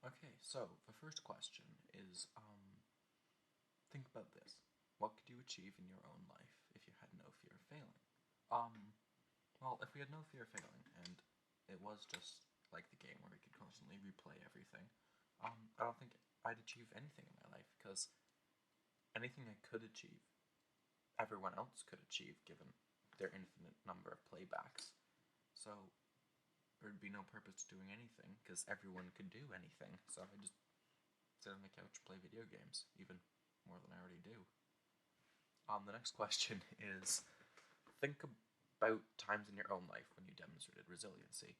Okay, so the first question is think about this. What could you achieve in your own life if you had no fear of failing? Um, well, if we had no fear of failing and it was just like the game where we could constantly replay everything, I don't think I'd achieve anything in my life because anything I could achieve, everyone else could achieve given their infinite number of playbacks. So there'd be no purpose to doing anything because everyone could do anything. So I just sit on the couch, play video games, even more than I already do. The next question is think about times in your own life when you demonstrated resiliency.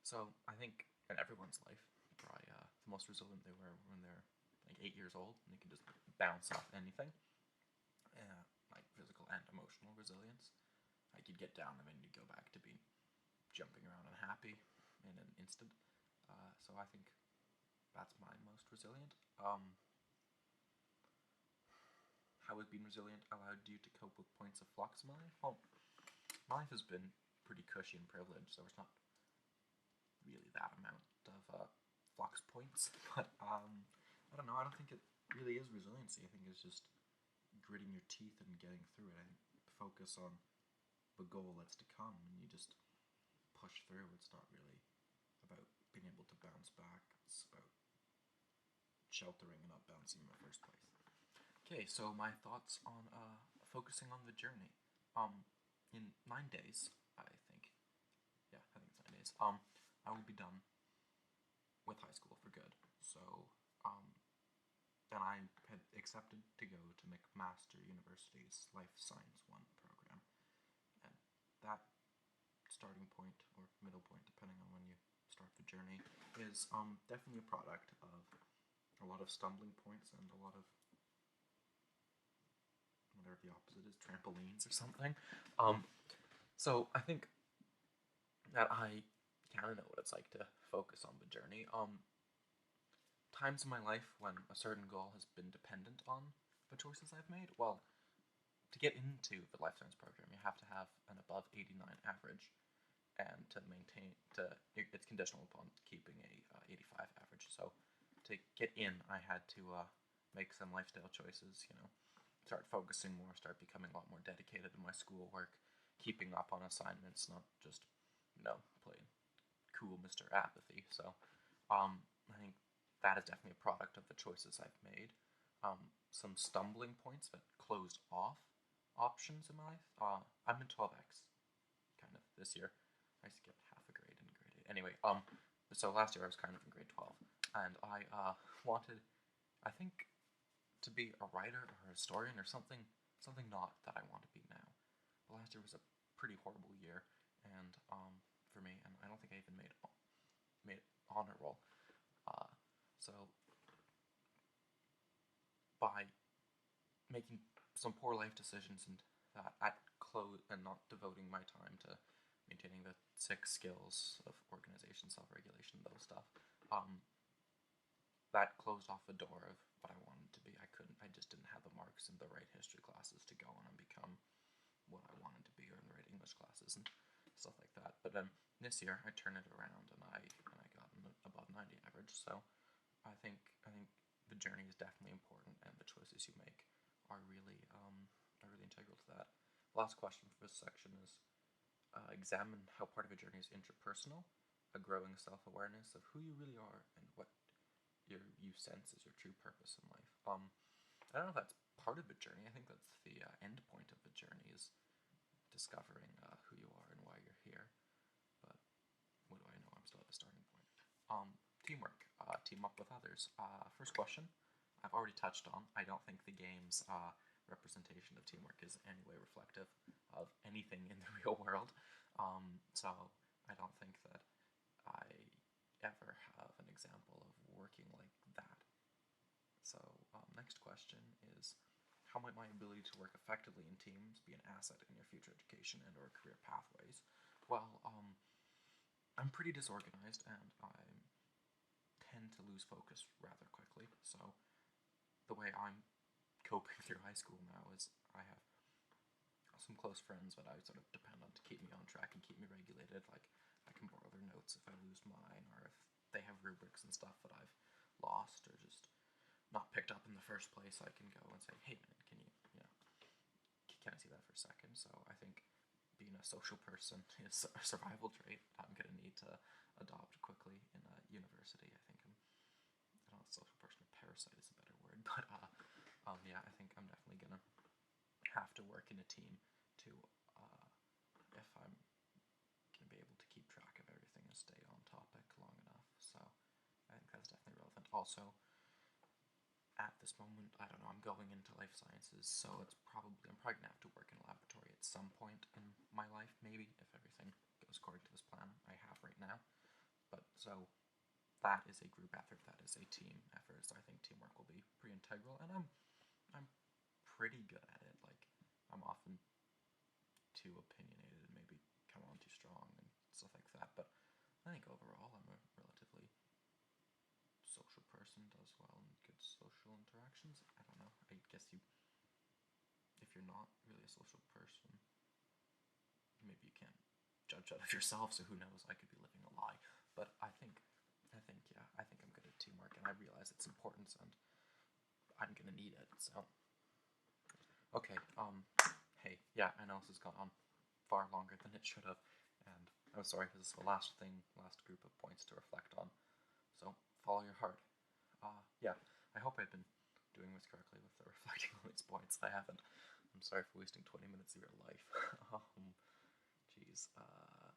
So I think in everyone's life, probably the most resilient they were when they're like 8 years old and they can just bounce off anything, like physical and emotional resilience. Like you'd get down and then you'd go back to being jumping around and happy in an instant. So I think that's my most resilient. How has being resilient allowed you to cope with points of flux in my life? Well, my life has been pretty cushy and privileged, so it's not really that amount of flux points. But I don't know. I don't think it really is resiliency. I think it's just gritting your teeth and getting through it. I think focus on the goal that's to come, and you just push through. It's not really about being able to bounce back. It's about sheltering and not bouncing in the first place. Okay, so my thoughts on focusing on the journey. In 9 days, I think. Yeah, I think it's 9 days. I will be done with high school for good. So, then I had accepted to go to McMaster University's Life Science 1 program. And that starting point, or middle point, depending on when you start the journey, is definitely a product of a lot of stumbling points and a lot of whatever the opposite is, trampolines or something. So I think that I kind of know what it's like to focus on the journey. Times in my life when a certain goal has been dependent on the choices I've made. Well, to get into the life science program, you have to have an above 89 average, and to maintain it's conditional upon keeping a 85 average. So to get in, I had to make some lifestyle choices. Start focusing more, start becoming a lot more dedicated to my schoolwork, keeping up on assignments, not just playing cool Mr. Apathy. So I think that is definitely a product of the choices I've made. Some stumbling points that closed off options in my life. I'm in 12X, kind of, this year. I skipped half a grade in grade 8. Anyway, so last year I was kind of in grade 12, and I wanted, I think, to be a writer or a historian or something not that I want to be now. But last year was a pretty horrible year, and for me, and I don't think I even made honor roll. So by making some poor life decisions and that at close and not devoting my time to maintaining the 6 skills of organization, self-regulation, those stuff, that closed off the door of what I wanted to be. I just didn't have the marks in the right history classes to go on and become what I wanted to be, or in the right English classes and stuff like that. But then this year I turned it around and I got an above 90 average. So I think the journey is definitely important, and the choices you make are really integral to that. The last question for this section is examine how part of your journey is interpersonal, a growing self-awareness of who you really are and what you sense is your true purpose in life. I don't know if that's part of the journey. I think that's the end point of the journey, is discovering who you are and why you're here. But what do I know? I'm still at the starting point. Teamwork. Team up with others. First question, I've already touched on. I don't think the game's representation of teamwork is in any way reflective of anything in the real world. So I don't think that I ever have an example of working like that. So next question is, how might my ability to work effectively in teams be an asset in your future education and or career pathways? Well, I'm pretty disorganized and I tend to lose focus rather quickly. So the way I'm coping through high school now is I have some close friends that I sort of depend on to keep me on track and keep me regulated. Like I can borrow their notes if I lose mine, or if they have rubrics and stuff that I've not picked up in the first place, I can go and say, hey man, can I see that for a second? So I think being a social person is a survival trait I'm going to need to adopt quickly in university. I think I don't know if social person or parasite is a better word, but yeah, I think I'm definitely going to have to work in a team to, if I'm going to be able to keep track of everything and stay on topic long enough. So I think that's definitely relevant. Also, at this moment, I don't know, I'm going into life sciences, so I'm probably gonna have to work in a laboratory at some point in my life, maybe, if everything goes according to this plan I have right now. But so that is a group effort, that is a team effort, so I think teamwork will be pretty integral, and I'm pretty good at it. Like, I'm often too opinionated and maybe come on too strong and stuff like that, but I think overall I'm a relatively social person, does well in good social interactions. I don't know. I guess if you're not really a social person, maybe you can't judge that of yourself. So who knows? I could be living a lie. But yeah, I think I'm good at teamwork, and I realize its importance, and I'm gonna need it. So, okay. Hey, yeah, I know this has gone on far longer than it should have, and I'm sorry. This is the last group of points to reflect on. So follow your heart. Yeah, I hope I've been doing this correctly with the reflecting on these points. I haven't. I'm sorry for wasting 20 minutes of your life. Jeez.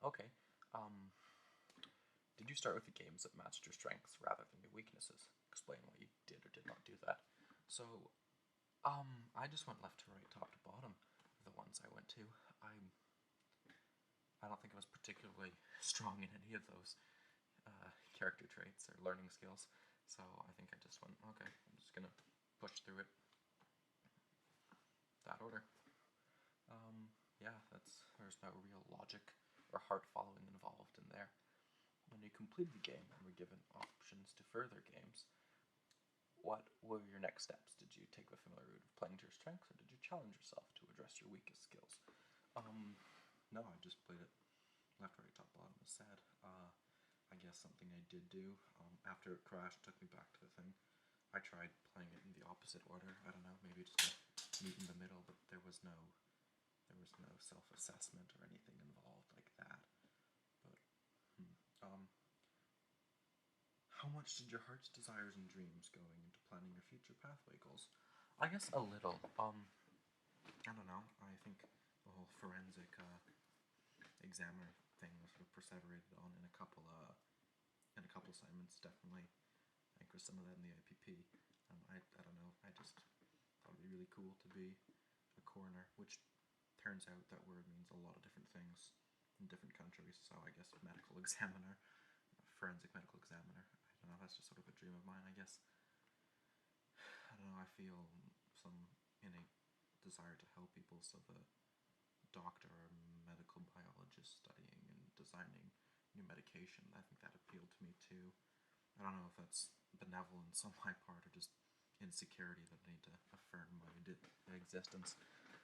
Okay. Did you start with the games that matched your strengths rather than your weaknesses? Explain why you did or did not do that. So, I just went left to right, top to bottom. The ones I went to, I don't think I was particularly strong in any of those character traits or learning skills. So I think I just went, okay, I'm just gonna push through it that order. Yeah, there's no real logic or heart following involved in there. When you completed the game and were given options to further games, what were your next steps? Did you take the familiar route of playing to your strengths, or did you challenge yourself to address your weakest skills? No, I just played it left, right, top, bottom, is sad. I guess something I did do, after it crashed, took me back to the thing. I tried playing it in the opposite order. I don't know, maybe just meet in the middle, but there was no self-assessment or anything involved like that. But how much did your heart's desires and dreams going into planning your future pathway goals? I guess a little. I don't know. I think the whole forensic examiner thing was sort of perseverated on in a couple assignments. Definitely, I think there's some of that in the IPP. I don't know. I just thought it'd be really cool to be a coroner, which turns out that word means a lot of different things in different countries. So I guess medical examiner, forensic medical examiner. I don't know. That's just sort of a dream of mine, I guess. I don't know. I feel some innate desire to help people. So the doctor or medical biologist studying and designing new medication, I think that appealed to me too. I don't know if that's benevolence on my part or just insecurity that I need to affirm my existence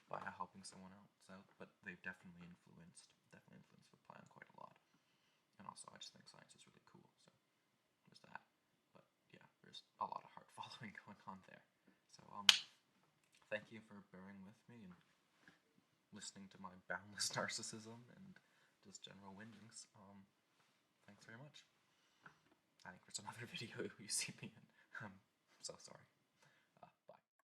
by helping someone else out, but they've definitely influenced the plan quite a lot. And also, I just think science is really cool, so there's that. But yeah, there's a lot of heart following going on there. So thank you for bearing with me and listening to my boundless narcissism and just general whinings. Thanks very much. I think there's another video you see me in.